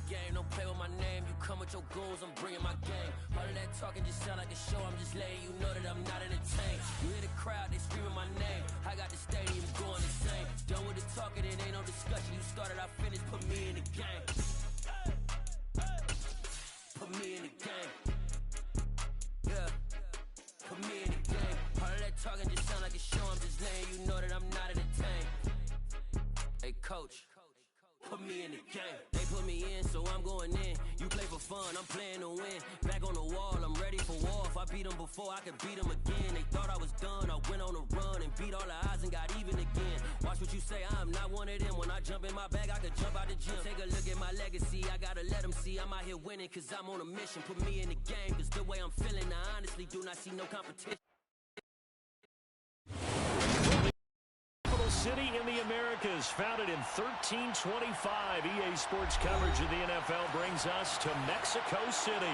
game, don't play with my name. You come with your goons, I'm bringing my game. All of that talking just sound like a show. I'm just letting you know that I'm not entertained. You hear the crowd, they screaming my name. I got the stadium going insane. Done with the talking, it ain't no discussion. You started, I finished, put me in the game. Put me in the game. Yeah. Put me in the game. All of that talking just sound like a show. I'm just letting you know that I'm not entertained. Hey, coach. Put me in the game. They put me in, so I'm going in. You play for fun, I'm playing to win. Back on the wall, I'm ready for war. If I beat them before, I could beat them again. They thought I was done, I went on a run and beat all the odds and got even again. Watch what you say, I'm not one of them. When I jump in my bag, I could jump out the gym. Take a look at my legacy, I gotta let them see I'm out here winning, cause I'm on a mission. Put me in the game, cause the way I'm feeling, I honestly do not see no competition. City in the Americas, founded in 1325. EA Sports coverage of the NFL brings us to Mexico City.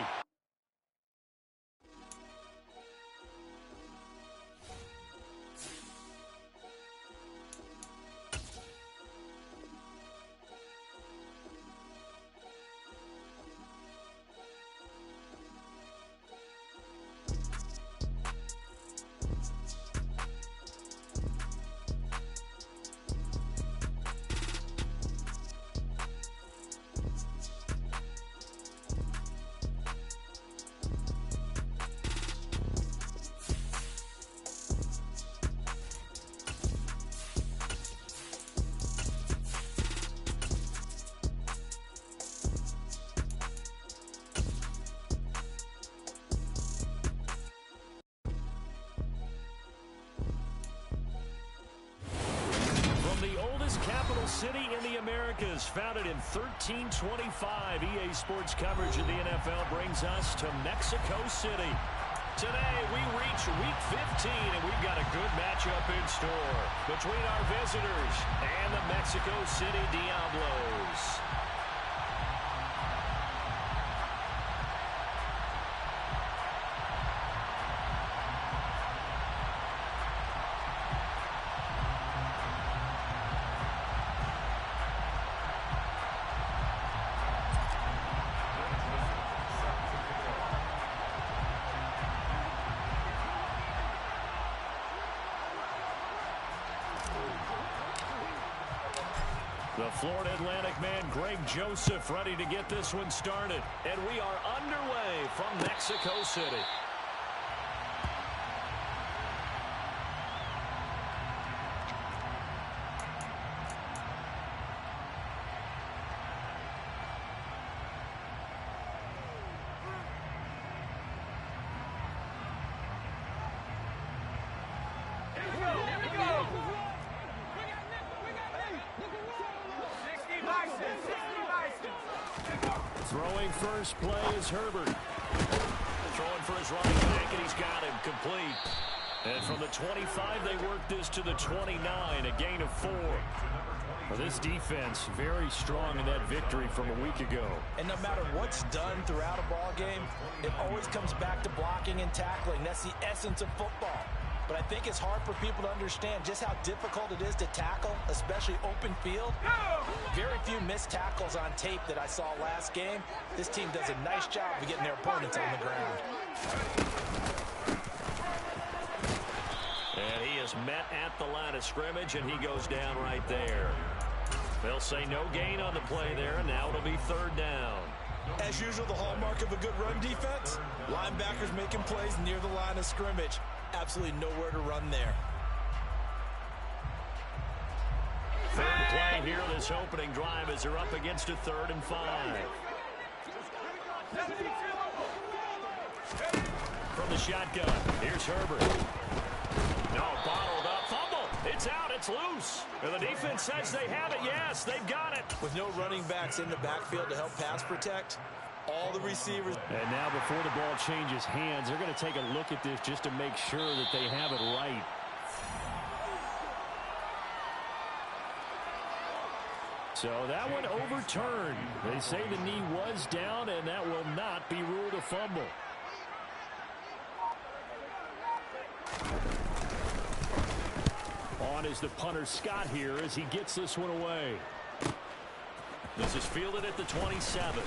Capital city in the Americas, founded in 1325. EA Sports coverage of the NFL brings us to Mexico City. Today, we reach Week 15, and we've got a good matchup in store between our visitors and the Mexico City Diablos. The Florida Atlantic man, Greg Joseph, ready to get this one started. And we are underway from Mexico City. Throwing first play is Herbert. Throwing for his running back, and he's got him complete. And from the 25, they work this to the 29, a gain of 4. Well, this defense very strong in that victory from a week ago. And no matter what's done throughout a ball game, it always comes back to blocking and tackling. That's the essence of football. But I think it's hard for people to understand just how difficult it is to tackle, especially open field. Very few missed tackles on tape that I saw last game. This team does a nice job of getting their opponents on the ground. And he is met at the line of scrimmage, and he goes down right there. They'll say no gain on the play there, and now it'll be 3rd down. As usual, the hallmark of a good run defense, linebackers making plays near the line of scrimmage. Absolutely nowhere to run there. 3rd play here this opening drive as they're up against a 3rd and 5. From the shotgun, here's Herbert. No, bottled up, fumble. It's out, it's loose. And the defense says they have it. Yes, they've got it. With no running backs in the backfield to help pass protect, all the receivers. And now before the ball changes hands, they're going to take a look at this just to make sure that they have it right. So that one overturned. They say the knee was down, and that will not be ruled a fumble. On is the punter Scott here as he gets this one away. This is fielded at the 27.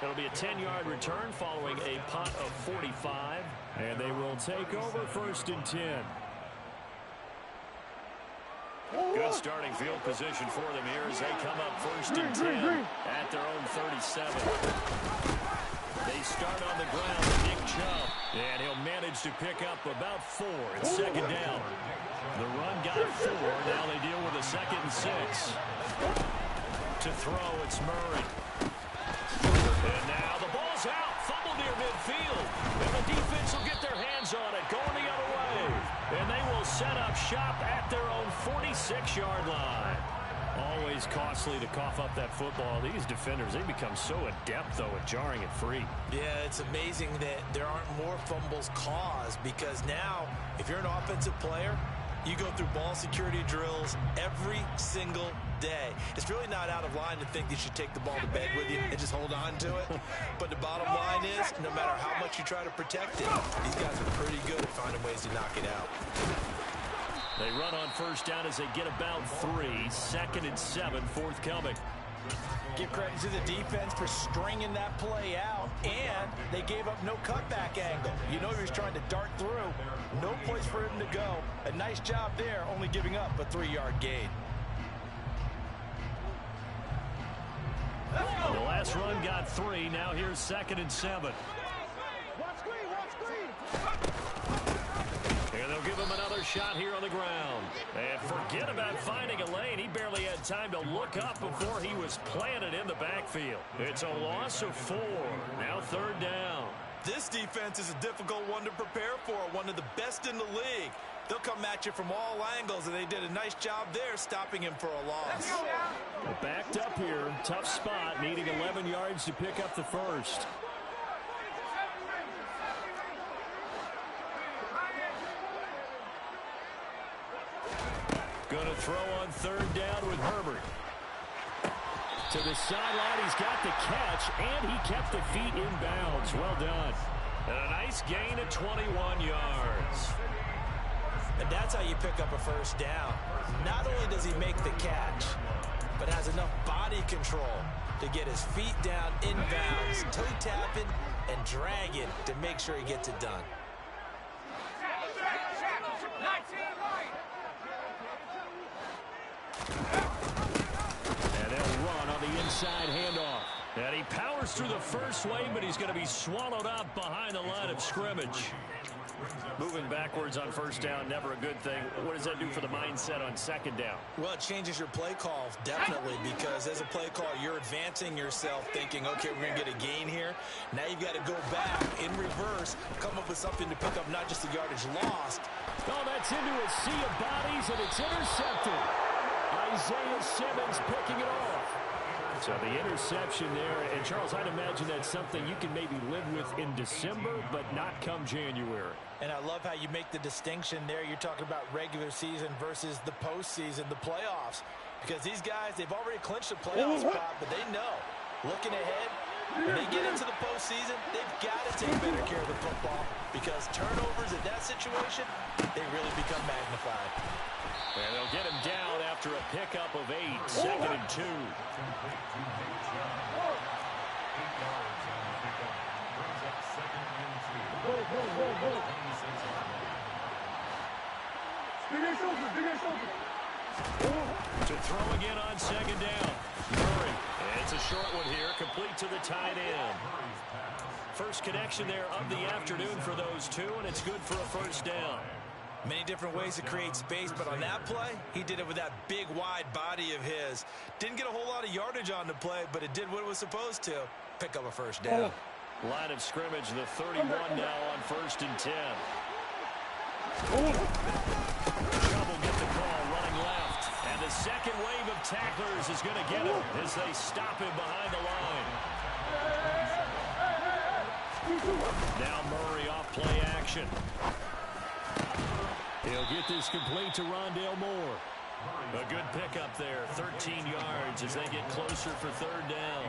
It'll be a 10-yard return following a punt of 45. And they will take over 1st and 10. Good starting field position for them here as they come up 1st and 10 at their own 37. They start on the ground with Nick Chubb, and he'll manage to pick up about 4. It's 2nd down. The run got 4. Now they deal with a 2nd and 6. To throw, it's Murray. And now the ball's out. Fumble near midfield. And the defense will get their hands on it, going the other way. And they will set up shop at their own 46-yard line. Always costly to cough up that football. These defenders, they become so adept, though, at jarring it free. Yeah, it's amazing that there aren't more fumbles caused because now, if you're an offensive player, you go through ball security drills every single day. It's really not out of line to think you should take the ball to bed with you and just hold on to it. But the bottom line is, no matter how much you try to protect it, these guys are pretty good at finding ways to knock it out. They run on 1st down as they get about 3. 2nd and 7, forthcoming. Give credit to the defense for stringing that play out, and they gave up no cutback angle. You know he was trying to dart through. No place for him to go. A nice job there, only giving up a 3-yard gain. The last run got 3. Now here's 2nd and 7. And they'll give him another shot here on the ground. And forget about finding a lane. He barely had time to look up before he was planted in the backfield. It's a loss of 4. Now 3rd down. This defense is a difficult one to prepare for, one of the best in the league. They'll come at you from all angles, and they did a nice job there stopping him for a loss. Well, backed up here, tough spot, needing 11 yards to pick up the 1st. Going to throw on 3rd down with Herbert. To the sideline, he's got the catch, and he kept the feet in bounds. Well done. And a nice gain of 21 yards. And that's how you pick up a 1st down. Not only does he make the catch, but has enough body control to get his feet down in bounds, toe tapping and dragging to make sure he gets it done. And they'll run on the inside handoff. And he powers through the first wave, but he's going to be swallowed up behind the line of scrimmage. Moving backwards on 1st down, never a good thing. What does that do for the mindset on 2nd down? Well, it changes your play call, definitely, because as a play call, you're advancing yourself thinking, okay, we're going to get a gain here. Now you've got to go back in reverse, come up with something to pick up not just the yardage lost. Oh, that's into a sea of bodies, and it's intercepted. Isaiah Simmons picking it off. So the interception there, and Charles, I'd imagine that's something you can maybe live with in December, but not come January. And I love how you make the distinction there. You're talking about regular season versus the postseason, the playoffs. Because these guys, they've already clinched a playoff spot, but they know, looking ahead, when they get into the postseason, they've got to take better care of the football because turnovers in that situation, they really become magnified. And they'll get him down after a pickup of 8, 2nd and 2. To throw again on 2nd down. Murray. And it's a short one here, complete to the tight end. First connection there of the afternoon for those two, and it's good for a 1st down. Many different ways to create space, but on that play, he did it with that big, wide body of his. Didn't get a whole lot of yardage on the play, but it did what it was supposed to. Pick up a 1st down. Line of scrimmage, the 31 now on 1st and 10. Chubb will get the call, running left. And the second wave of tacklers is going to get him as they stop him behind the line. Now Murray off play action. He'll get this complete to Rondale Moore. A good pickup there, 13 yards as they get closer for 3rd down.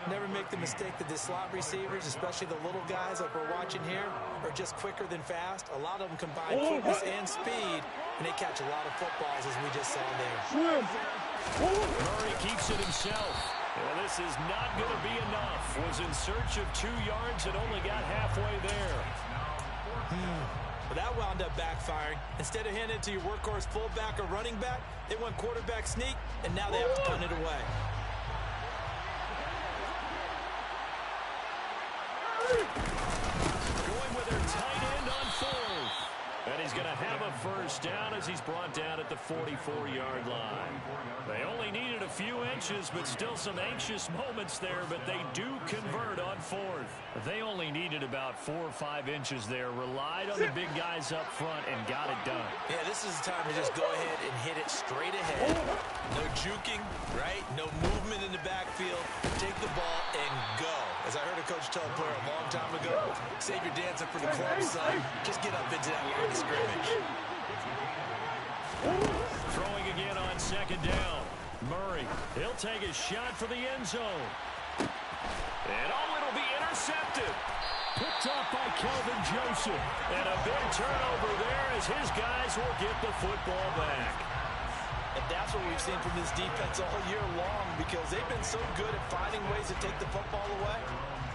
Never make the mistake that the slot receivers, especially the little guys like we're watching here, are just quicker than fast. A lot of them combine quickness and speed, and they catch a lot of footballs as we just saw there. Murray keeps it himself. Well, this is not going to be enough. Was in search of 2 yards and only got halfway there. But that wound up backfiring. Instead of handing it to your workhorse fullback or running back, they went quarterback sneak, and now they have to punt it away. Going with their tight end on 4th. And he's going to have a first down as he's brought down at the 44-yard line. They only needed a few inches, but still some anxious moments there, but they do convert on 4th. They only needed about 4 or 5 inches there, relied on the big guys up front, and got it done. Yeah, this is the time to just go ahead and hit it straight ahead. No juking, right? No movement in the backfield. Take the ball and go. As I heard a coach tell a player a long time ago, save your dancing for the club, son. Just get up into that line of scrimmage. Throwing again on 2nd down. Murray, he'll take a shot for the end zone. And it'll be intercepted. Picked up by Kelvin Joseph. And a big turnover there as his guys will get the football back. And that's what we've seen from this defense all year long, because they've been so good at finding ways to take the football away.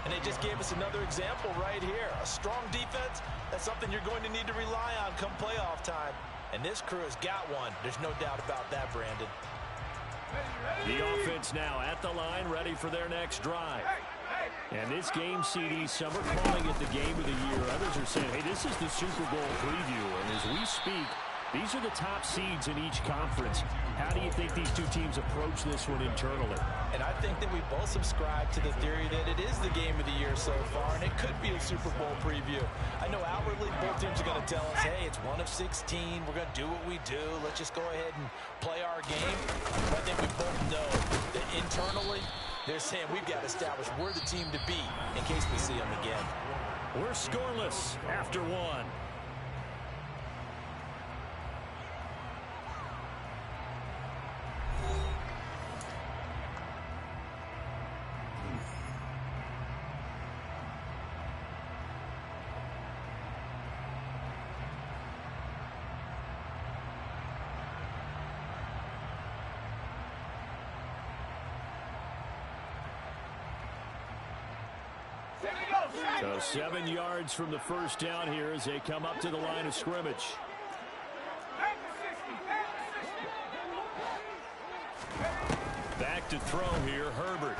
And they just gave us another example right here. A strong defense, that's something you're going to need to rely on come playoff time. And this crew has got one. There's no doubt about that, Brandon. The offense now at the line, ready for their next drive. And this game, CD, some are calling it the game of the year. Others are saying, hey, this is the Super Bowl preview. And as we speak, these are the top seeds in each conference. How do you think these two teams approach this one internally? And I think that we both subscribe to the theory that it is the game of the year so far, and it could be a Super Bowl preview. I know outwardly both teams are going to tell us, hey, it's 1 of 16. We're going to do what we do. Let's just go ahead and play our game. But I think we both know that internally they're saying we've got to establish we're the team to beat in case we see them again. We're scoreless after 1. So 7 yards from the first down here as they come up to the line of scrimmage. Back to throw here, Herbert.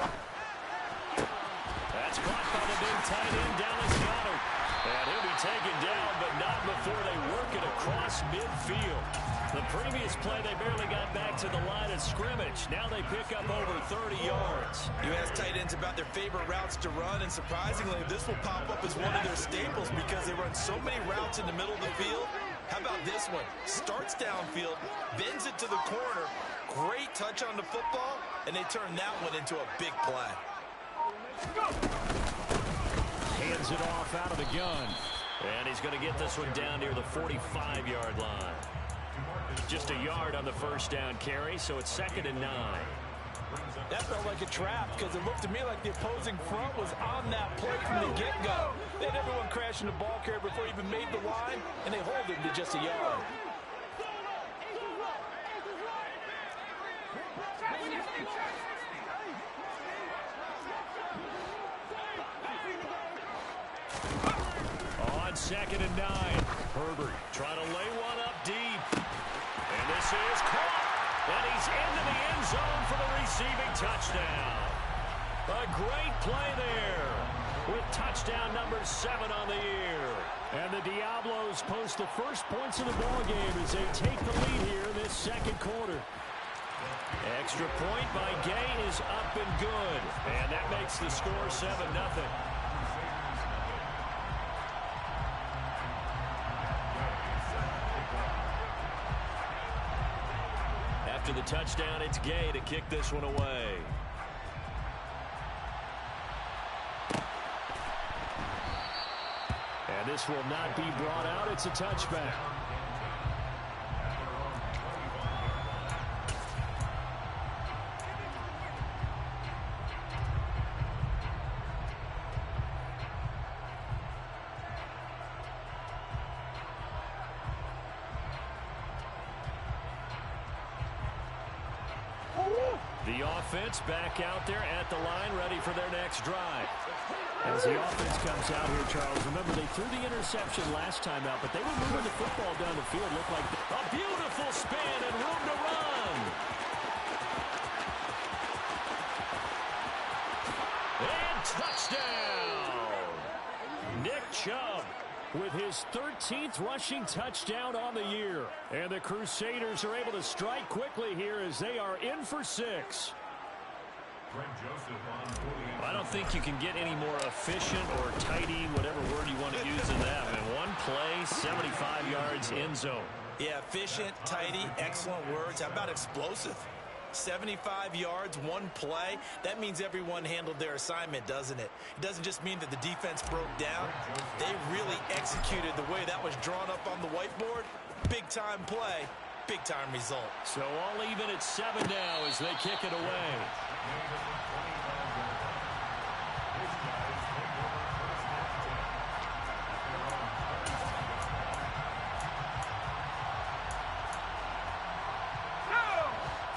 That's caught by the big tight end, Dallas Goddard. And he'll be taken down, but not before they work it across midfield. The previous play, they barely got back to the line of scrimmage. Now they pick up over 30 yards. You ask tight ends about their favorite routes to run, and surprisingly, this will pop up as one of their staples because they run so many routes in the middle of the field. How about this one? Starts downfield, bends it to the corner. Great touch on the football, and they turn that one into a big play. Hands it off out of the gun. And he's going to get this one down near the 45-yard line. Just a yard on the first down carry, so it's 2nd and 9. That felt like a trap because it looked to me like the opposing front was on that play from the get-go. They had everyone crashing the ball carrier before he even made the line, and they hold him to just a yard. On 2nd and 9, Herbert trying to lay one up deep. And this is caught. And he's into the end zone for the receiving touchdown. A great play there with touchdown number 7 on the year. And the Diablos post the first points of the ballgame as they take the lead here in this second quarter. Extra point by Gay is up and good. And that makes the score 7-0. After the touchdown, it's Gay to kick this one away. And this will not be brought out. It's a touchback. The offense back out there at the line, ready for their next drive. As the offense comes out here, Charles, remember they threw the interception last time out, but they were moving the football down the field. Looked like a beautiful spin and room to run. And touchdown! Nick Chubb with his 13th rushing touchdown on the year. And the Crusaders are able to strike quickly here as they are in for 6. I don't think you can get any more efficient or tidy, whatever word you want to use in that. And one play, 75 yards, end zone. Yeah, efficient, tidy, excellent words. How about explosive? 75 yards, one play. That means everyone handled their assignment, doesn't it? It doesn't just mean that the defense broke down. They really executed the way that was drawn up on the whiteboard. Big-time play, big-time result. So all even at 7 now as they kick it away.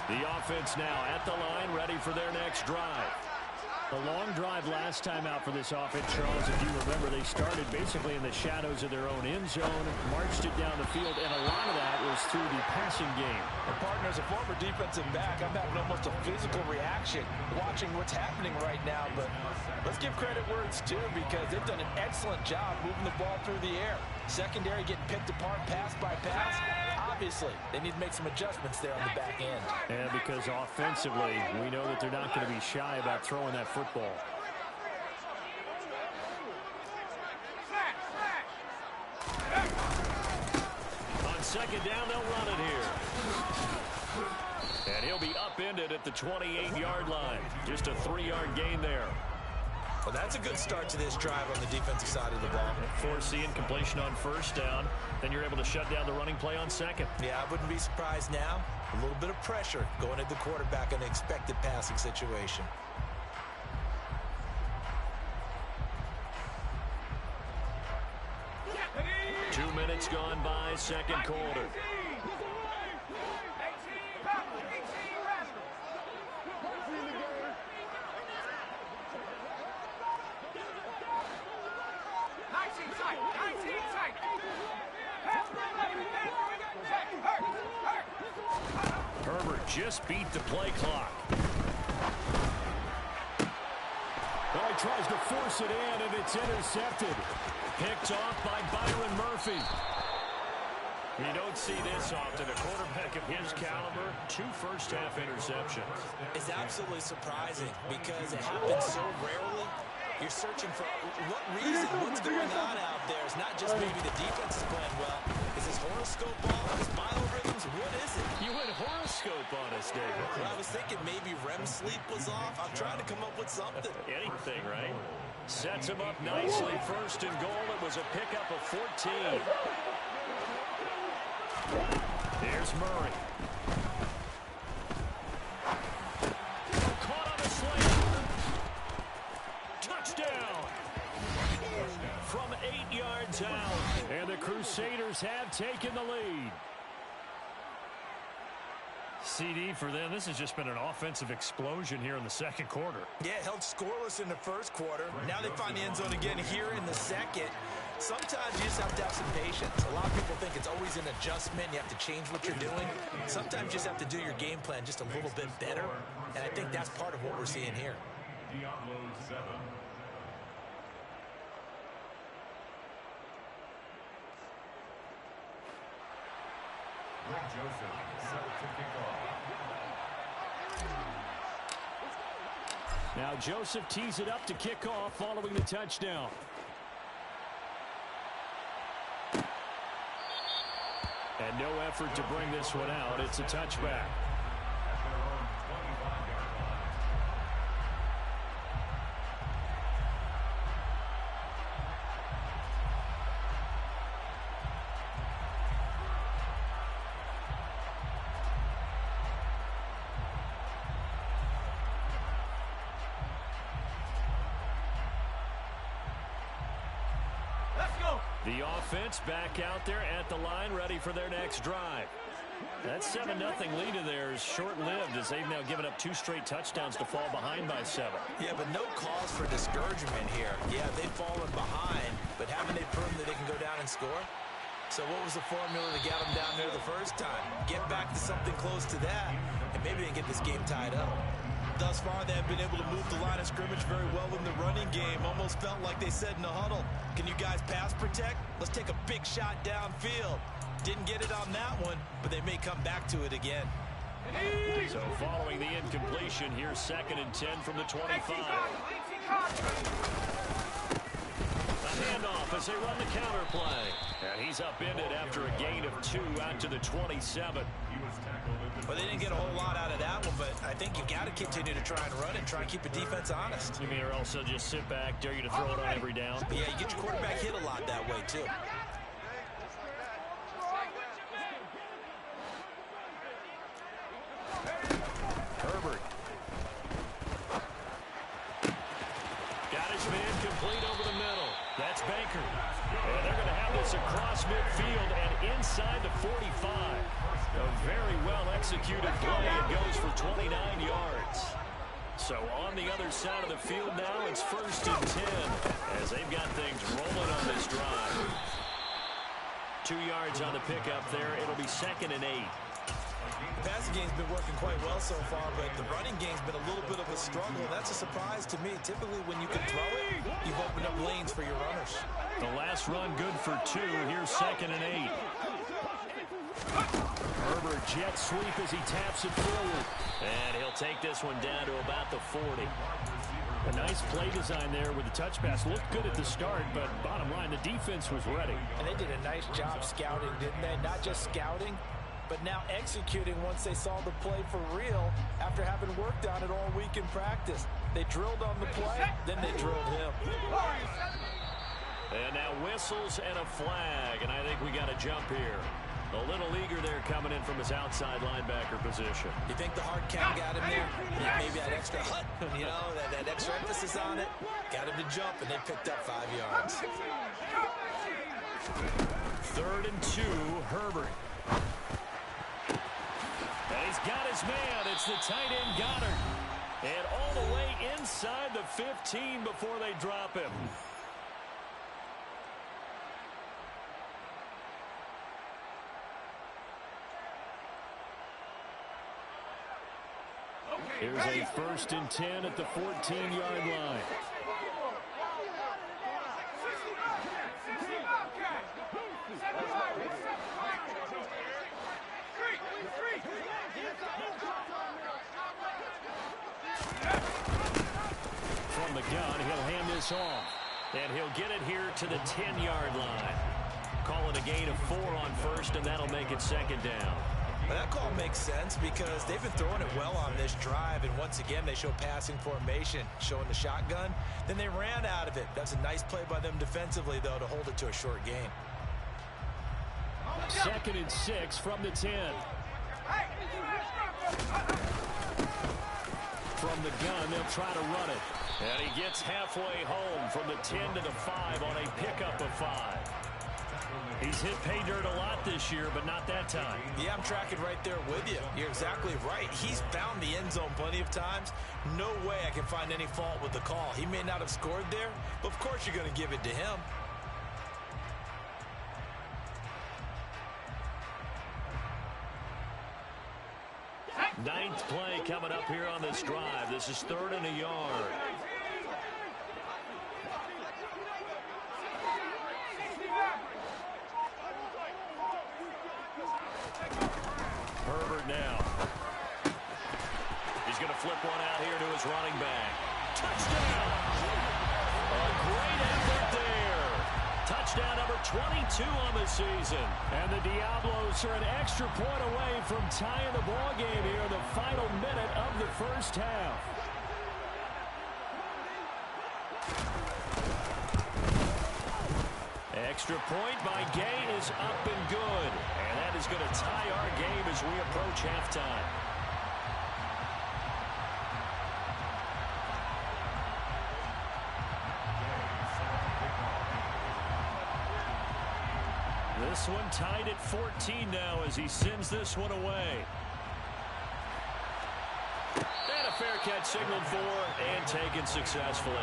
The offense now at the line, ready for their next drive. The long drive last time out for this offense, Charles, if you remember, they started basically in the shadows of their own end zone, marched it down the field, and a lot of that was through the passing game. And partner, as a former defensive back, I'm having almost a physical reaction watching what's happening right now. But let's give credit where it's due, because they've done an excellent job moving the ball through the air. Secondary getting picked apart pass by pass. Obviously, they need to make some adjustments there on the back end. And because offensively, we know that they're not going to be shy about throwing that football. On second down, they'll run it here. And he'll be upended at the 28-yard line. Just a 3-yard gain there. Well, that's a good start to this drive on the defensive side of the ball. Foreseeing completion on first down. Then you're able to shut down the running play on second. Yeah, I wouldn't be surprised now. A little bit of pressure going at the quarterback in an expected passing situation. Two minutes gone by, second quarter. Herbert just beat the play clock. Well, he tries to force it in, and it's intercepted. Picked off by Byron Murphy. You don't see this often. A quarterback of his caliber, 2 first-half interceptions. It's absolutely surprising because it happens so rarely. You're searching for what reason, what's going on out there. It's not just maybe the defense is playing well. Is this horoscope ball? Is biorhythms? What is it? You went horoscope on us, David. Well, I was thinking maybe REM sleep was off. I'm trying to come up with something. Anything, right? Sets him up nicely. First and goal. It was a pickup of 14. Here's Murray. Caught on the slant. Touchdown. From 8 yards out. And the Crusaders have taken the lead. CD for them. This has just been an offensive explosion here in the second quarter. Yeah, held scoreless in the first quarter. Now they find the end zone again here in the second. Sometimes you just have to have some patience. A lot of people think it's always an adjustment. You have to change what you're doing. Sometimes you just have to do your game plan just a little bit better. And I think that's part of what we're seeing here. Now Joseph tees it up to kick off following the touchdown. And no effort to bring this one out. It's a touchback. The offense back out there at the line, ready for their next drive. That 7-0 lead of theirs short-lived as they've now given up 2 straight touchdowns to fall behind by 7. Yeah, but no cause for discouragement here. Yeah, they've fallen behind, but haven't they proven that they can go down and score? So what was the formula to get them down there the first time? Get back to something close to that, and maybe they can get this game tied up. Thus far, they have been able to move the line of scrimmage very well in the running game. Almost felt like they said in the huddle, can you guys pass protect? Let's take a big shot downfield. Didn't get it on that one, but they may come back to it again. So following the incompletion, here's 2nd and 10 from the 25. A handoff as they run the counter play. And he's upended after a gain of 2 out to the 27. Well, they didn't get a whole lot out of that one, but I think you got to continue to try and run and try and keep the defense honest. You mean or else they'll just sit back, dare you to throw it on every down? Yeah, you get your quarterback hit a lot that way, too. Herbert. Got his man complete over the middle. That's Baker. And they're going to have this across midfield and inside the 45. A very well-executed play. It goes for 29 yards. So on the other side of the field now, it's 1st and 10 as they've got things rolling on this drive. 2 yards on the pickup there. It'll be 2nd and 8. The passing game's been working quite well so far, but the running game's been a little bit of a struggle. That's a surprise to me. Typically, when you can throw it, you've opened up lanes for your runners. The last run good for 2. Here's 2nd and 8. Herbert jet sweep as he taps it forward. And he'll take this one down to about the 40. A nice play design there with the touch pass. Looked good at the start, but bottom line, the defense was ready. And they did a nice job scouting, didn't they? Not just scouting, but now executing once they saw the play for real after having worked on it all week in practice. They drilled on the play, then they drilled him. And now whistles and a flag, and I think we got a jump here. A little eager there coming in from his outside linebacker position. You think the hard count got him there? Maybe that extra hut, you know, that extra emphasis on it. Got him to jump, and they picked up 5 yards. 3rd and 2, Herbert. And he's got his man. It's the tight end, Goddard. And all the way inside the 15 before they drop him. Here's a 1st and 10 at the 14-yard line. From the gun, he'll hand this off. And he'll get it here to the 10-yard line. Call it a gain of 4 on 1st, and that'll make it 2nd down. Well, that call makes sense because they've been throwing it well on this drive, and once again they show passing formation, showing the shotgun. Then they ran out of it. That's a nice play by them defensively, though, to hold it to a short gain. 2nd and 6 from the 10. From the gun, they'll try to run it. And he gets halfway home from the 10 to the 5 on a pickup of 5. He's hit pay dirt a lot this year, but not that time. Yeah, I'm tracking right there with you. You're exactly right. He's found the end zone plenty of times. No way I can find any fault with the call. He may not have scored there, but of course you're going to give it to him. Ninth play coming up here on this drive. This is 3rd and a yard. Herbert now. He's going to flip one out here to his running back. Touchdown! A great effort there. Touchdown number 22 on the season. And the Diablos are an extra point away from tying the ball game here in the final minute of the first half. Extra point by Gay is up and good. And that is going to tie our game as we approach halftime. This one tied at 14 now as he sends this one away. And a fair catch signaled for and taken successfully.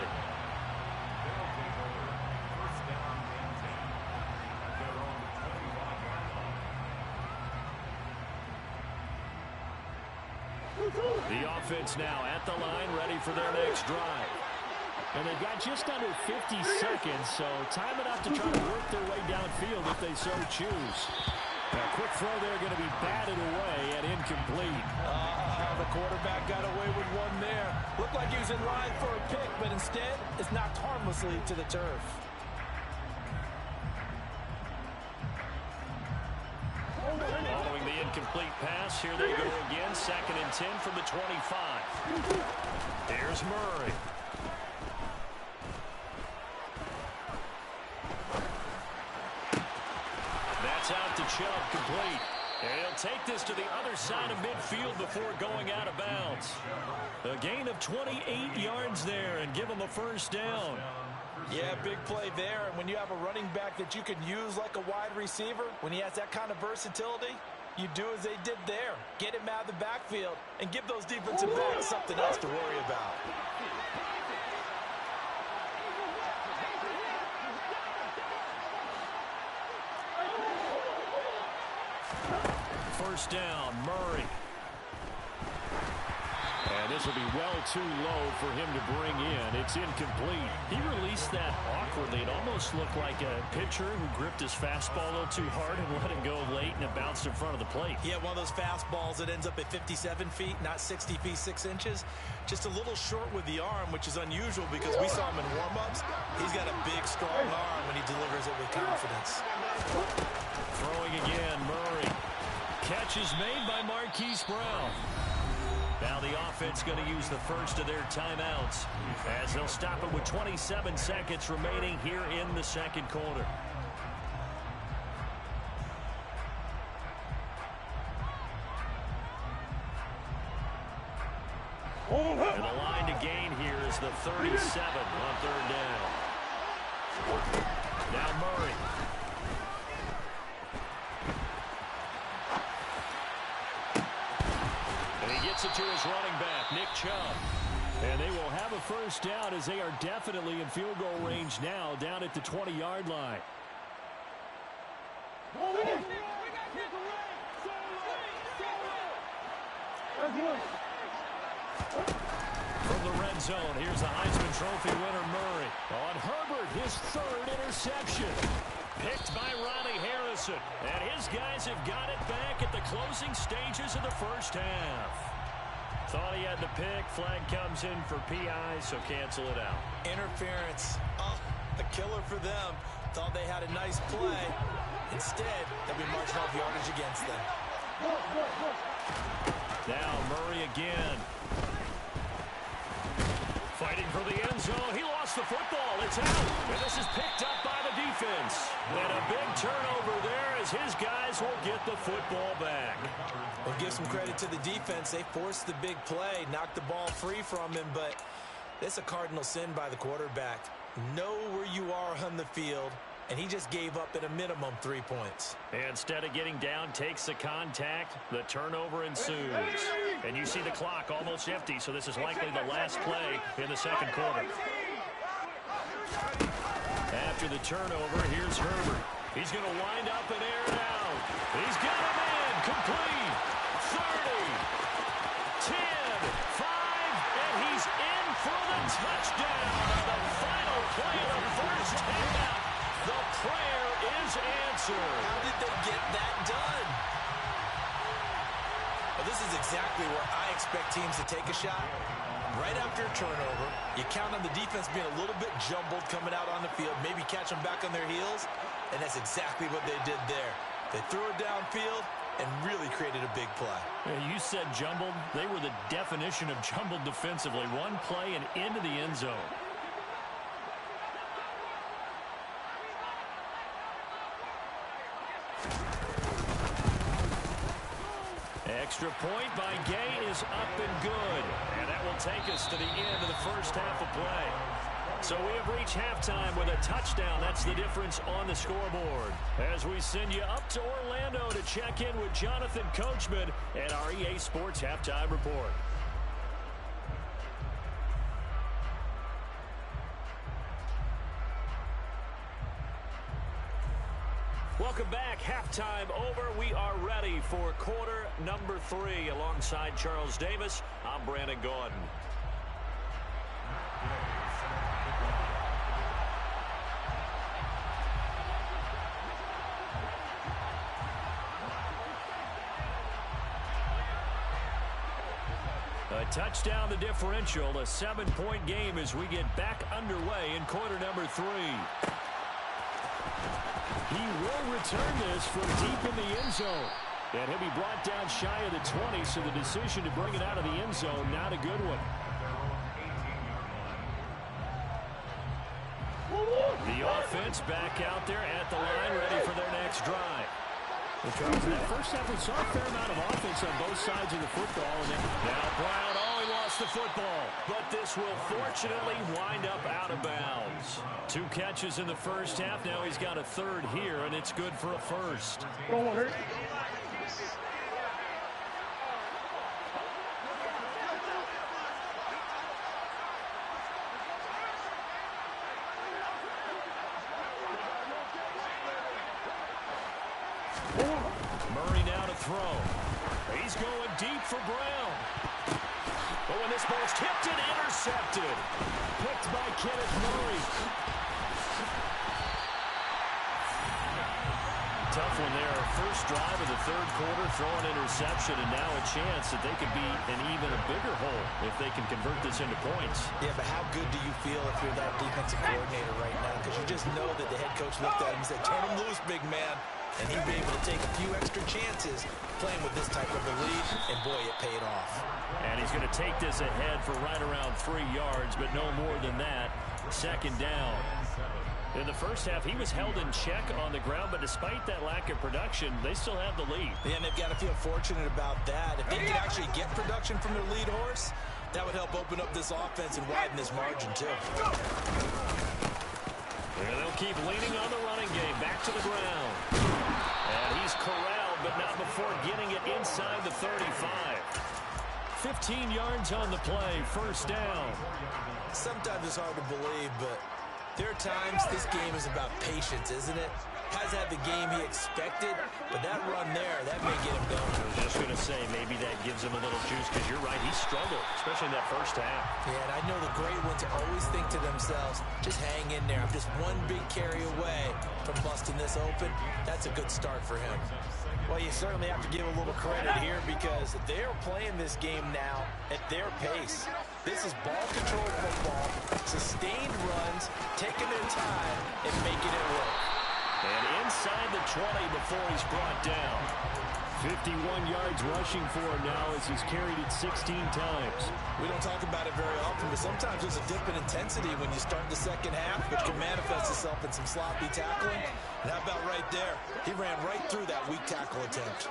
The offense now at the line, ready for their next drive. And they've got just under 50 seconds, so time enough to try to work their way downfield if they so choose. A quick throw there going to be batted away and incomplete. The quarterback got away with one there. Looked like he was in line for a pick, but instead it's knocked harmlessly to the turf. Following the incomplete pass, here they go again. 2nd and 10 from the 25. Here's Murray. That's out to Chubb, complete. And he'll take this to the other side of midfield before going out of bounds. A gain of 28 yards there and give him a first down. Yeah, big play there. And when you have a running back that you can use like a wide receiver, when he has that kind of versatility, you do as they did there. Get him out of the backfield and give those defensive backs something else to worry about. First down, Murray. And this will be well too low for him to bring in. It's incomplete. He released that awkwardly. It almost looked like a pitcher who gripped his fastball a little too hard and let it go late, and it bounced in front of the plate. Yeah, one of those fastballs that ends up at 57 feet, not 60 feet, 6 inches. Just a little short with the arm, which is unusual because we saw him in warm-ups. He's got a big, strong arm when he delivers it with confidence. Throwing again, Murray. Catch is made by Marquise Brown. Now the offense going to use the first of their timeouts as they'll stop it with 27 seconds remaining here in the second quarter. And the line to gain here is the 37 on 3rd down. Now Murray. Gets it to his running back, Nick Chubb. And they will have a first down as they are definitely in field goal range now, down at the 20-yard line. From the red zone, here's the Heisman Trophy winner, Murray. On Herbert, his 3rd interception. Picked by Ronnie Harrison. And his guys have got it back at the closing stages of the first half. Thought he had the pick. Flag comes in for PI, so cancel it out. Interference. Oh, a killer for them. Thought they had a nice play. Instead, they'll be marching off yardage against them. Now Murray again. Fighting for the end zone. He lost the football. It's out. And this is picked up by the defense. And a big turnover there as his guys will get the football back. We'll give some credit to the defense. They forced the big play, knocked the ball free from him, but it's a cardinal sin by the quarterback. Know where you are on the field, and he just gave up at a minimum 3 points. Instead of getting down, takes the contact. The turnover ensues. And you see the clock almost empty, so this is likely the last play in the second quarter. After the turnover, here's Herbert. He's going to wind up and air it out. He's got him in. Complete. 30. 10. 5. And he's in for the touchdown. The final play of the first half. The prayer is answered. How did they get that done? Well, this is exactly where I expect teams to take a shot. Right after a turnover, you count on the defense being a little bit jumbled coming out on the field, maybe catch them back on their heels, and that's exactly what they did there. They threw it downfield and really created a big play. You said jumbled. They were the definition of jumbled defensively. One play and into the end zone. Extra point by Gay is up and good. And that will take us to the end of the first half of play. So we have reached halftime with a touchdown. That's the difference on the scoreboard. As we send you up to Orlando to check in with Jonathan Coachman and our EA Sports Halftime Report. Welcome back. Halftime over. We are ready for quarter number 3. Alongside Charles Davis, I'm Brandon Gaudin. A touchdown the differential, a 7-point game as we get back underway in quarter number 3. He will return this from deep in the end zone. And he'll be brought down shy of the 20, so the decision to bring it out of the end zone, not a good one. The offense back out there at the line, ready for their next drive. Well, Charles, in that first half, we saw a fair amount of offense on both sides of the football. And then now Brown, he lost the football. But this will fortunately wind up out of bounds. 2 catches in the first half. Now he's got a third here, and it's good for a first. Murray now to throw. He's going deep for Brown. But when this ball's tipped and intercepted. picked by Kenneth Murray. Tough one there. First drive of the third quarter, throwing interception, and now a chance that they could be in even a bigger hole if they can convert this into points. Yeah, but how good do you feel if you're that defensive coordinator right now? Because you just know that the head coach looked at him and said, turn him loose, big man. And he'd be able to take a few extra chances playing with this type of a lead, and boy, it paid off. And he's going to take this ahead for right around 3 yards, but no more than that. Second down. In the first half, he was held in check on the ground, but despite that lack of production, they still have the lead. Yeah, and they've got to feel fortunate about that. If they can actually get production from their lead horse, that would help open up this offense and widen this margin, too. And they'll keep leaning on the running game. Back to the ground. And he's corralled, but not before getting it inside the 35. 15 yards on the play. First down. Sometimes it's hard to believe, but there are times this game is about patience, isn't it? Hasn't had the game he expected, but that run there, that may get him going. I was just going to say, maybe that gives him a little juice, because you're right, he struggled, especially in that first half. Yeah, and I know the great ones always think to themselves, just hang in there. I'm just one big carry away from busting this open. That's a good start for him. Well, you certainly have to give a little credit here because they're playing this game now at their pace. This is ball control football, sustained runs, taking their time, and making it work. And inside the 20 before he's brought down. 51 yards rushing for him now as he's carried it 16 times. We don't talk about it very often, but sometimes there's a dip in intensity when you start the second half, which can manifest itself in some sloppy tackling. And how about right there? He ran right through that weak tackle attempt.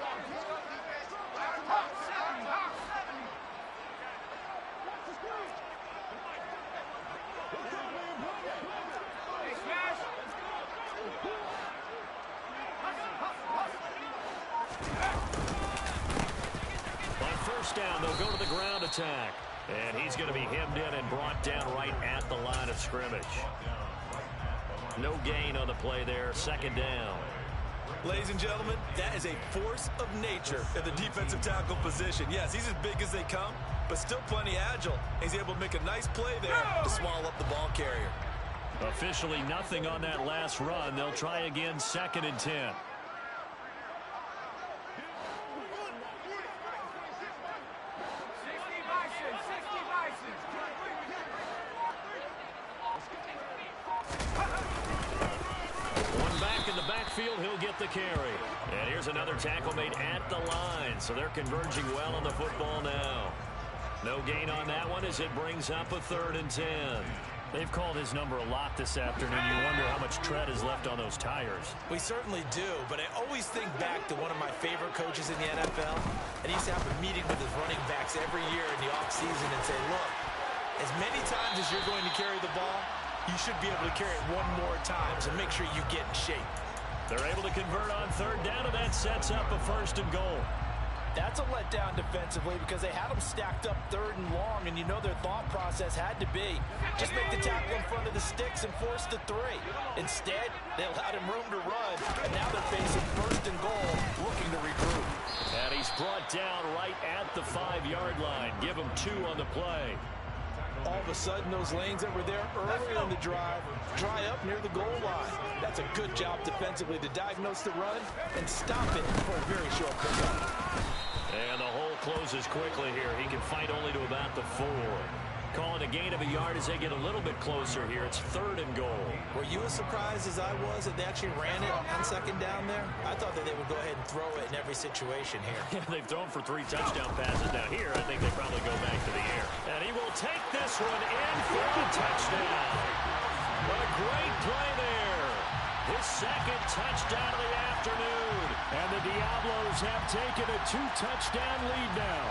Down, they'll go to the ground attack, and he's going to be hemmed in and brought down right at the line of scrimmage. No gain on the play there. Second down. Ladies and gentlemen, that is a force of nature in the defensive tackle position. Yes, he's as big as they come, but still plenty agile. He's able to make a nice play there to swallow up the ball carrier. Officially nothing on that last run. They'll try again, 2nd and 10. He'll get the carry. And here's another tackle made at the line. So they're converging well on the football now. No gain on that one as it brings up a 3rd and 10. They've called his number a lot this afternoon. You wonder how much tread is left on those tires. We certainly do, but I always think back to one of my favorite coaches in the NFL. And he used to have a meeting with his running backs every year in the offseason and say, look, as many times as you're going to carry the ball, you should be able to carry it one more time, so make sure you get in shape. They're able to convert on third down, and that sets up a 1st and goal. That's a letdown defensively because they had them stacked up 3rd and long, and you know their thought process had to be just make the tackle in front of the sticks and force the 3. Instead, they allowed him room to run, and now they're facing 1st and goal, looking to regroup. And he's brought down right at the 5-yard line. Give him 2 on the play. All of a sudden, those lanes that were there earlier in the drive dry up near the goal line. That's a good job defensively to diagnose the run and stop it for a very short pickup. And the hole closes quickly here. He can fight only to about the 4. Calling a gain of a yard as they get a little bit closer here. It's 3rd and goal. Were you as surprised as I was that they actually ran it on 2nd down there? I thought that they would go ahead and throw it in every situation here. Yeah, they've thrown for 3 touchdown passes. Now here, I think they probably go back to the air. And he will take this one in for a touchdown. What a great play there. His 2nd touchdown of the afternoon. And the Diablos have taken a 2-touchdown lead now.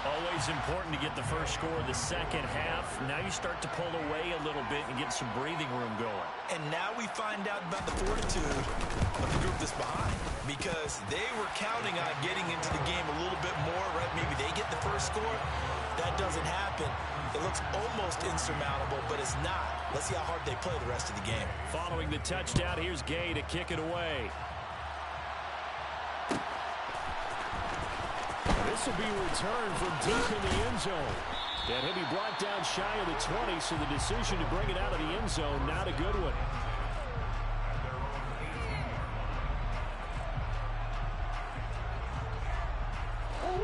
Always important to get the first score of the second half. Now you start to pull away a little bit and get some breathing room going. And now we find out about the fortitude of the group that's behind, because they were counting on getting into the game a little bit more, right? Maybe they get the first score. That doesn't happen. It looks almost insurmountable, but it's not. Let's see how hard they play the rest of the game. Following the touchdown, here's Gay to kick it away. This will be returned from deep in the end zone. And he'll be brought down shy of the 20, so the decision to bring it out of the end zone, not a good one.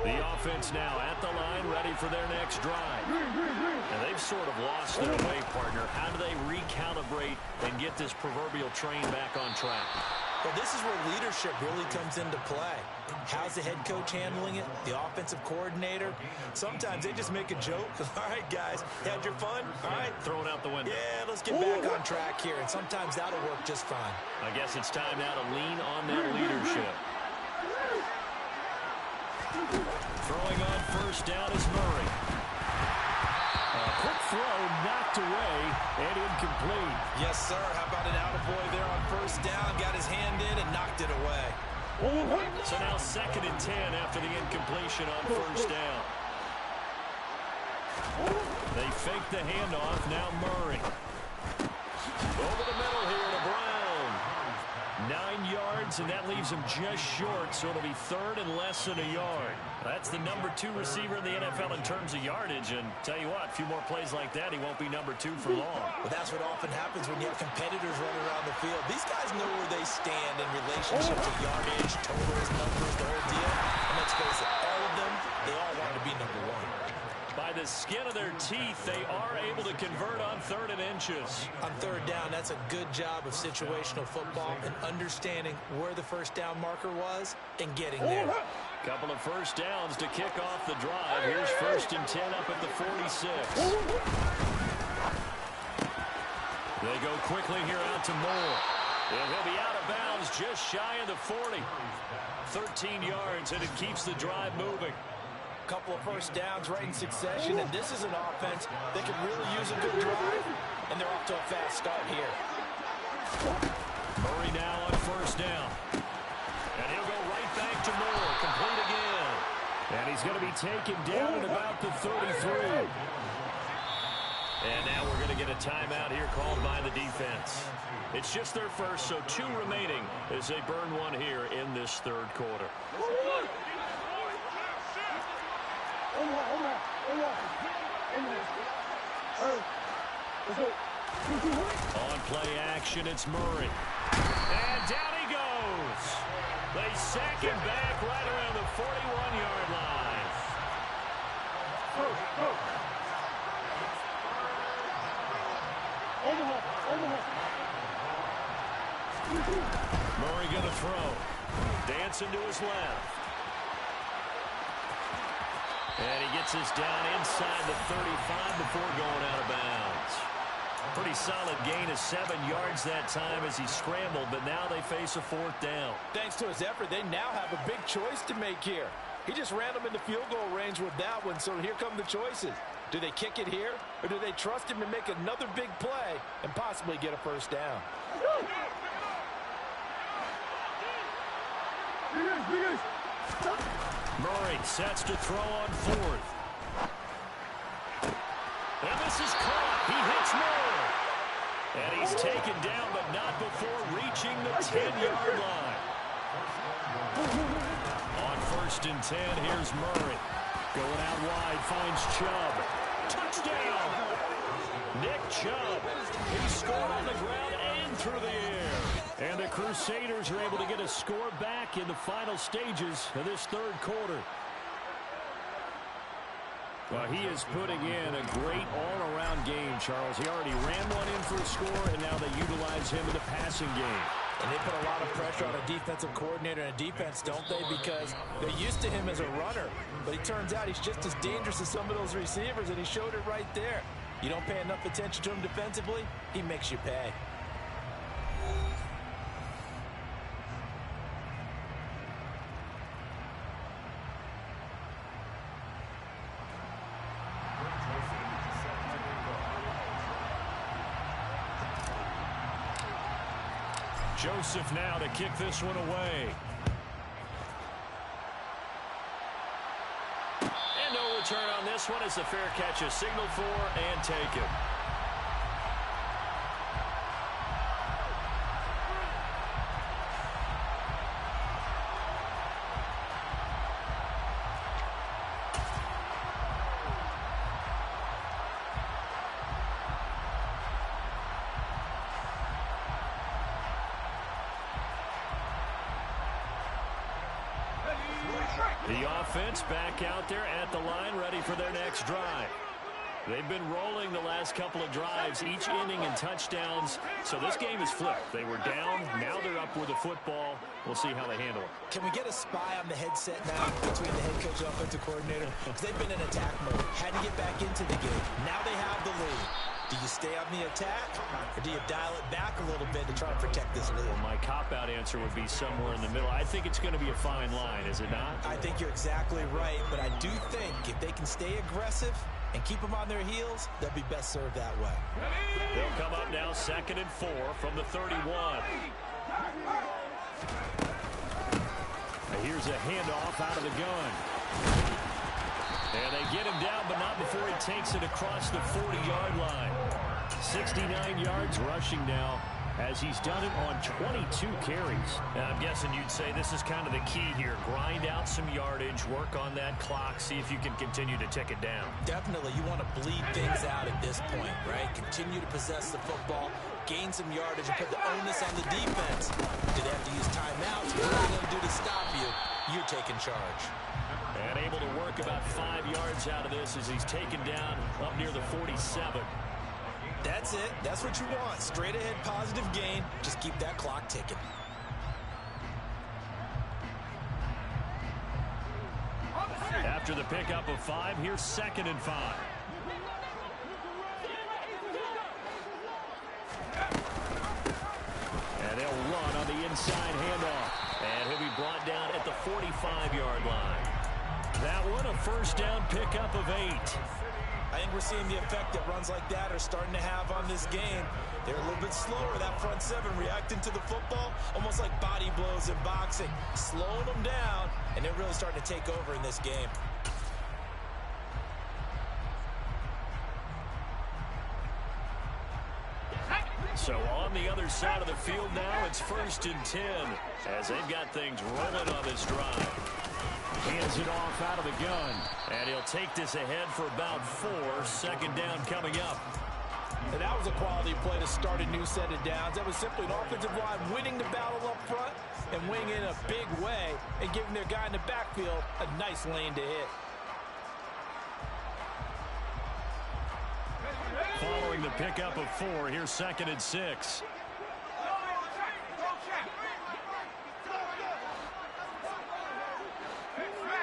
The offense now at the line, ready for their next drive. And they've sort of lost their way, partner. How do they recalibrate and get this proverbial train back on track? Well, this is where leadership really comes into play. How's the head coach handling it? The offensive coordinator? Sometimes they just make a joke. All right, guys, had your fun? All right. Throw it out the window. Yeah, let's get back on track here. And sometimes that'll work just fine. I guess it's time now to lean on that leadership. Throwing on 1st down is Murray. A quick throw knocked away and incomplete. Yes, sir. How about an attaboy there on 1st down? Got his hand in and knocked it away. So now 2nd and 10 after the incompletion on 1st down. They fake the handoff. Now Murray. Over the middle here to Brown. 9 yards, and that leaves him just short, so it'll be 3rd and less than a yard. That's the number 2 receiver in the NFL in terms of yardage, and tell you what, a few more plays like that, he won't be number 2 for long. Well, that's what often happens when you have competitors running around the field. These guys know where they stand in relationship to yardage, totals, numbers, the whole deal. And let's face it, all of them, they all want to be number 1. By the skin of their teeth, they are able to convert on 3rd and inches. On 3rd down, that's a good job of situational football and understanding where the 1st down marker was and getting there. Couple of 1st downs to kick off the drive. Here's 1st and 10 up at the 46. They go quickly here out to Moore. And he'll be out of bounds just shy of the 40. 13 yards, and it keeps the drive moving. Couple of 1st downs right in succession, and this is an offense that could really use a good drive, and they're off to a fast start here. Murray now on 1st down. And he'll go right back to Moore, complete again. And he's going to be taken down at about the 33. And now we're going to get a timeout here called by the defense. It's just their first, so 2 remaining as they burn one here in this 3rd quarter. On play action, it's Murray. And down he goes. They sack him back right around the 41-yard line. Murray going to throw. Dancing to his left. And he gets this down inside the 35 before going out of bounds. Pretty solid gain of 7 yards that time as he scrambled, but now they face a 4th down. Thanks to his effort, they now have a big choice to make here. He just ran them into field goal range with that one, so here come the choices. Do they kick it here, or do they trust him to make another big play and possibly get a first down? Murray sets to throw on fourth. And this is caught. He hits Moore. And he's taken down, but not before reaching the 10-yard line. On 1st and 10, here's Murray. Going out wide, finds Chubb. Touchdown! Nick Chubb. He scored on the ground and through the air. And the Crusaders are able to get a score back in the final stages of this third quarter. Well, he is putting in a great all-around game, Charles. He already ran one in for a score, and now they utilize him in the passing game. And they put a lot of pressure on a defensive coordinator and a defense, don't they? Because they're used to him as a runner. But it turns out he's just as dangerous as some of those receivers, and he showed it right there. You don't pay enough attention to him defensively, he makes you pay. Joseph now to kick this one away. And no return on this one as the fair catch is signaled for and taken. The offense back out there at the line, ready for their next drive. They've been rolling the last couple of drives, each inning in touchdowns. So this game is flipped. They were down. Now they're up with the football. We'll see how they handle it. Can we get a spy on the headset now between the head coach and offensive coordinator? Because they've been in attack mode. Had to get back into the game. Now they have the lead. Do you stay on the attack, or do you dial it back a little bit to try and protect this lead? Well, my cop-out answer would be somewhere in the middle. I think it's going to be a fine line, is it not? I think you're exactly right, but I do think if they can stay aggressive and keep them on their heels, they'll be best served that way. They'll come up now 2nd and 4 from the 31. Here's a handoff out of the gun. And they get him down, but not before he takes it across the 40-yard line. 69 yards rushing now, as he's done it on 22 carries. Now, I'm guessing you'd say this is kind of the key here. Grind out some yardage, work on that clock, see if you can continue to tick it down. Definitely, you want to bleed things out at this point, right? Continue to possess the football, gain some yardage, and put the onus on the defense. Do they have to use timeouts? What are they going to do to stop you? You're taking charge. And able to work about 5 yards out of this as he's taken down up near the 47. That's it. That's what you want. Straight ahead positive gain. Just keep that clock ticking. After the pickup of 5, here's 2nd and 5. And they'll run on the inside handoff. And he'll be brought down at the 45-yard line. That one, a first down pickup of 8. I think we're seeing the effect that runs like that are starting to have on this game. They're a little bit slower, that front seven, reacting to the football, almost like body blows in boxing, slowing them down, and they're really starting to take over in this game. So on the other side of the field now, it's 1st and 10, as they've got things rolling on this drive. Hands it off out of the gun. And he'll take this ahead for about 4. 2nd down coming up. And that was a quality play to start a new set of downs. That was simply an offensive line winning the battle up front and winning in a big way and giving their guy in the backfield a nice lane to hit. Following the pickup of 4, here's 2nd and 6.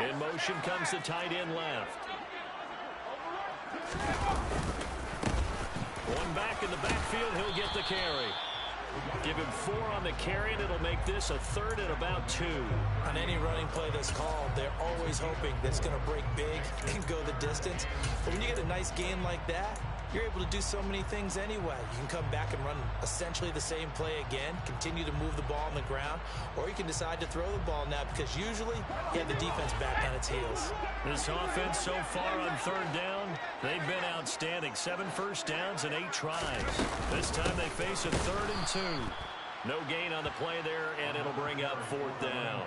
In motion comes the tight end left. One back in the backfield, he'll get the carry. Give him 4 on the carry, and it'll make this a 3rd and about 2. On any running play that's called, they're always hoping that it's going to break big and go the distance. But when you get a nice gain like that, you're able to do so many things anyway. You can come back and run essentially the same play again, continue to move the ball on the ground, or you can decide to throw the ball now because usually you have the defense back on its heels. This offense so far on 3rd down, they've been outstanding. 7 first downs and 8 tries. This time they face a 3rd and 2. No gain on the play there, and it'll bring up 4th down.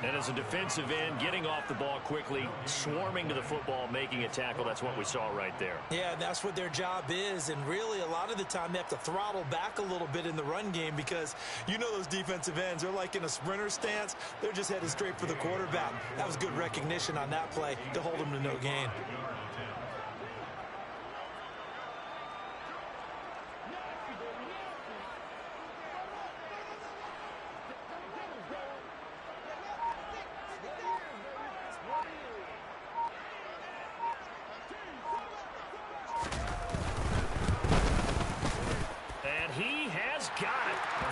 And as a defensive end, getting off the ball quickly, swarming to the football, making a tackle, that's what we saw right there. Yeah, that's what their job is, and really a lot of the time they have to throttle back a little bit in the run game because you know those defensive ends, they're like in a sprinter stance. They're just headed straight for the quarterback. That was good recognition on that play to hold them to no gain.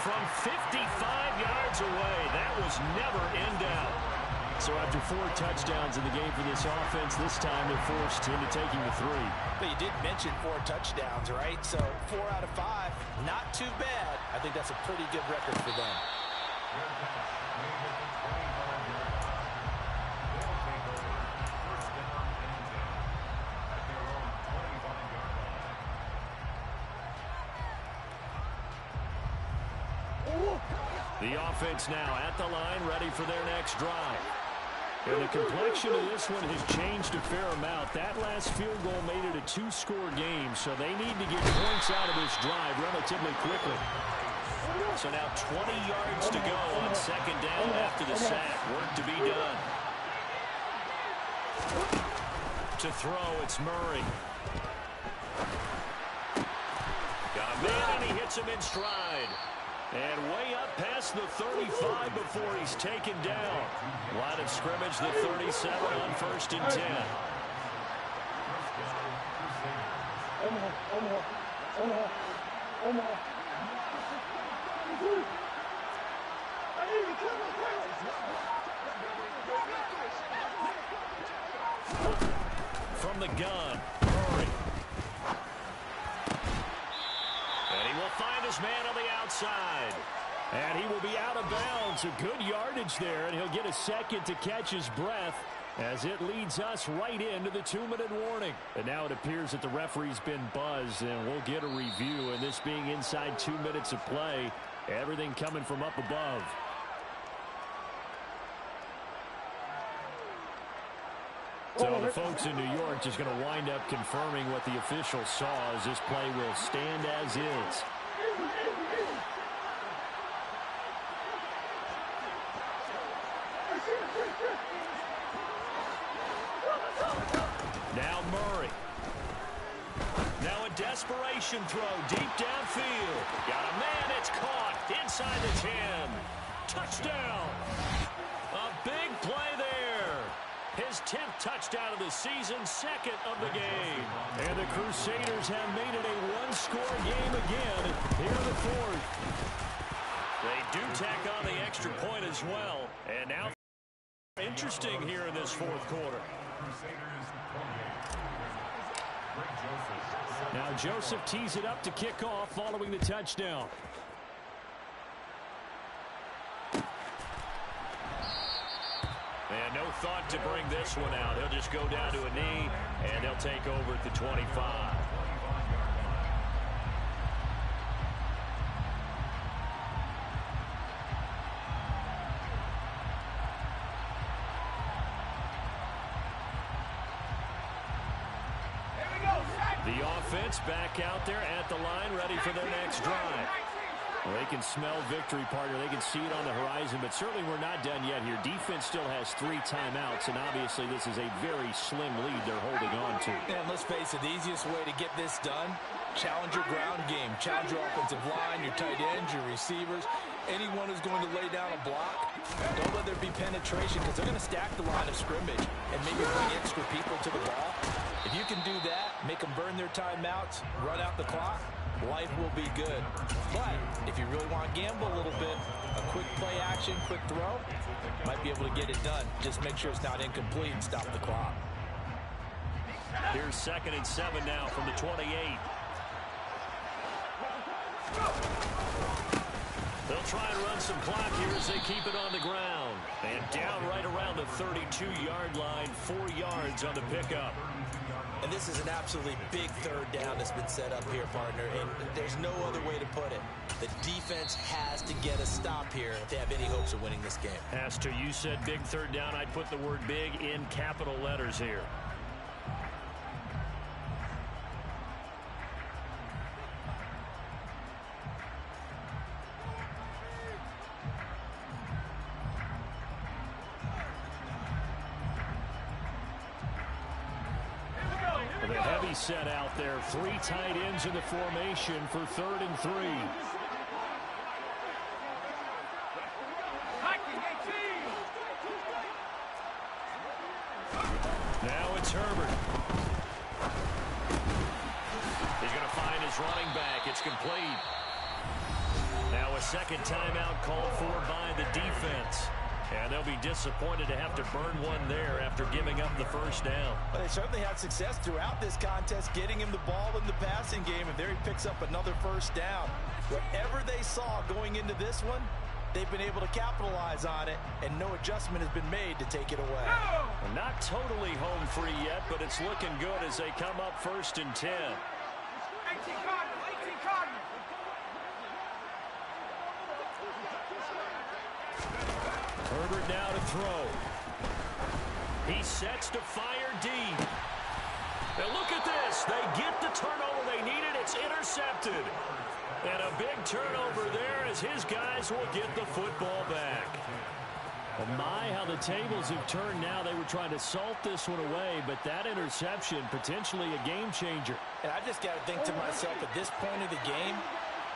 From 55 yards away. That was never in doubt. So after 4 touchdowns in the game for this offense, this time they're forced into taking the 3. But you did mention 4 touchdowns, right? So 4 out of 5, not too bad. I think that's a pretty good record for them. The offense now at the line, ready for their next drive. And the complexion of this one has changed a fair amount. That last field goal made it a 2-score game, so they need to get points out of this drive relatively quickly. So now 20 yards to go on 2nd down after the sack. Work to be done. To throw, it's Murray. Got a man, and he hits him in stride. And way up past the 35 before he's taken down. Line of scrimmage, the 37 on 1st and 10. From the gun, Murray. And he will find his man on the outside. And he will be out of bounds. A good yardage there, and he'll get a second to catch his breath as it leads us right into the 2-minute warning. And now it appears that the referee's been buzzed, and we'll get a review. And this being inside 2 minutes of play, everything coming from up above. So the folks in New York just going to wind up confirming what the official saw as this play will stand as is. Now Murray. Now a desperation throw deep downfield. Got a man, it's caught inside the 10. Touchdown. A big play there. His 10th touchdown of the season, 2nd of the game. And the Crusaders have made it a 1-score game again here in the 4th. They do tack on the extra point as well. And now interesting here in this 4th quarter. Now Joseph tees it up to kick off following the touchdown. And no thought to bring this one out. He'll just go down to a knee, and they'll take over at the 25. The offense back out there at the line, ready for their next drive. Well, they can smell victory, partner. They can see it on the horizon, but certainly we're not done yet here. Defense still has 3 timeouts, and obviously this is a very slim lead they're holding on to. And let's face it, the easiest way to get this done, challenge your ground game. Challenge your offensive line, your tight ends, your receivers, anyone who's going to lay down a block. Don't let there be penetration because they're going to stack the line of scrimmage and maybe bring extra people to the ball. If you can do that, make them burn their timeouts, run out the clock, life will be good. But if you really want to gamble a little bit, a quick play action, quick throw, might be able to get it done. Just make sure it's not incomplete and stop the clock. Here's 2nd and 7 now from the 28. They'll try and run some clock here as they keep it on the ground. And down right around the 32-yard line, 4 yards on the pickup. And this is an absolutely big third down that's been set up here, partner, and there's no other way to put it. The defense has to get a stop here if they have any hopes of winning this game. Has to. You said big third down. I'd put the word big in capital letters here. The heavy set out there. 3 tight ends in the formation for 3rd and 3. Now it's Herbert. He's going to find his running back. It's complete. Now a second timeout called for by the defense. And they'll be disappointed to have to burn one there after giving up the first down. Well, they certainly had success throughout this contest, getting him the ball in the passing game, and there he picks up another first down. Whatever they saw going into this one, they've been able to capitalize on it, and no adjustment has been made to take it away. Well, not totally home free yet, but it's looking good as they come up 1st and 10. 18 Cardinals, 18 Cardinals. Herbert now to throw. He sets to fire deep. And look at this. They get the turnover they needed. It's intercepted. And a big turnover there as his guys will get the football back. Well, my, how the tables have turned now. They were trying to salt this one away, but that interception, potentially a game changer. And I just got to think to myself, at this point of the game,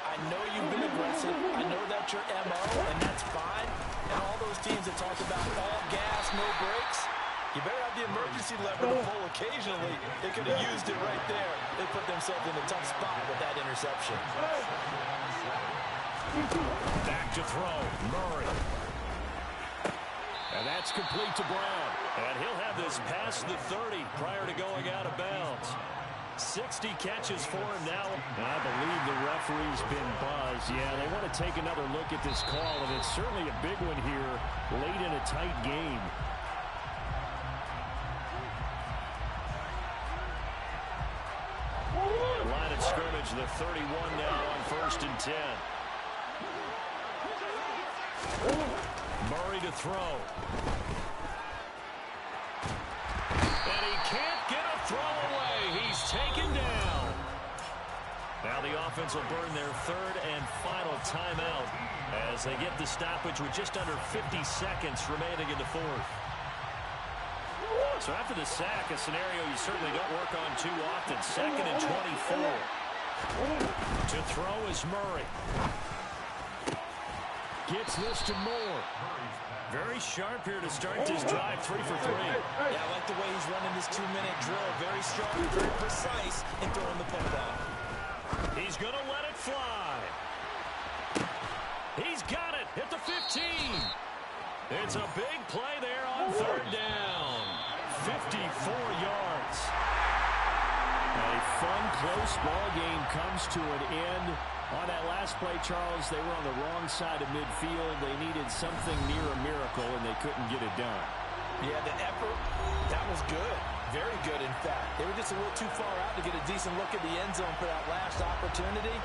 I know you've been aggressive. I know that's your MO, and that's fine. And all those teams that talk about all gas, no brakes, you better have the emergency lever to pull occasionally. They could have used it right there. They put themselves in a tough spot with that interception. Back to throw. Murray. And that's complete to Brown. And he'll have this past the 30 prior to going out of bounds. 60 catches for him now. I believe the referee's been buzzed. Yeah, they want to take another look at this call, and it's certainly a big one here late in a tight game. Line of scrimmage, the 31 now on 1st and 10. Murray to throw. And he can't get a throw away. He's taken down. Now the offense will burn their 3rd and final timeout as they get the stoppage with just under 50 seconds remaining in the 4th. So after the sack, a scenario you certainly don't work on too often. 2nd and 24. To throw is Murray. Gets this to Moore. Very sharp here to start this drive, 3 for 3. Yeah, I like the way he's running this 2-minute drill. Very strong, very precise in throwing the football. He's going to let it fly. He's got it at the 15. It's a big play there on 3rd down. 54 yards. A fun, close ball game comes to an end. On that last play, Charles, they were on the wrong side of midfield. They needed something near a miracle, and they couldn't get it done. Yeah, the effort, that was good. Very good, in fact. They were just a little too far out to get a decent look at the end zone for that last opportunity.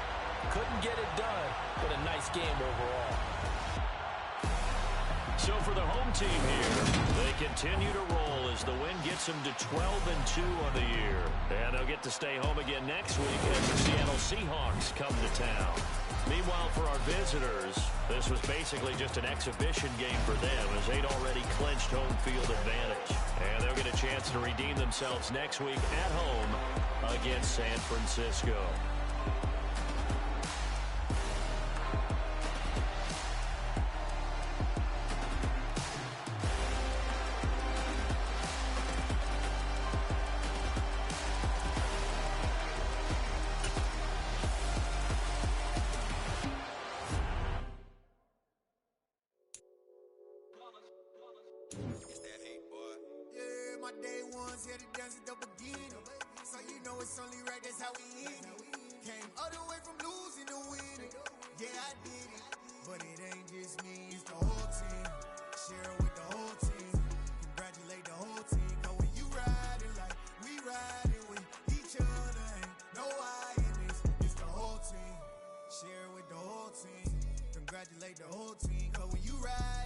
Couldn't get it done, but a nice game overall. So for the home team here, they continue to roll as the win gets them to 12-2 on the year. And they'll get to stay home again next week as the Seattle Seahawks come to town. Meanwhile, for our visitors, this was basically just an exhibition game for them as they'd already clinched home field advantage. And they'll get a chance to redeem themselves next week at home against San Francisco. was here to dance at the beginning. So you know it's only right, that's how we end it. Came all the way from losing to winning. Yeah, I did it. But it ain't just me, it's the whole team. Share it with the whole team. Congratulate the whole team. Cause when you riding like we riding with each other, ain't no I in this. It's the whole team. Share it with the whole team. Congratulate the whole team. Cause when you ride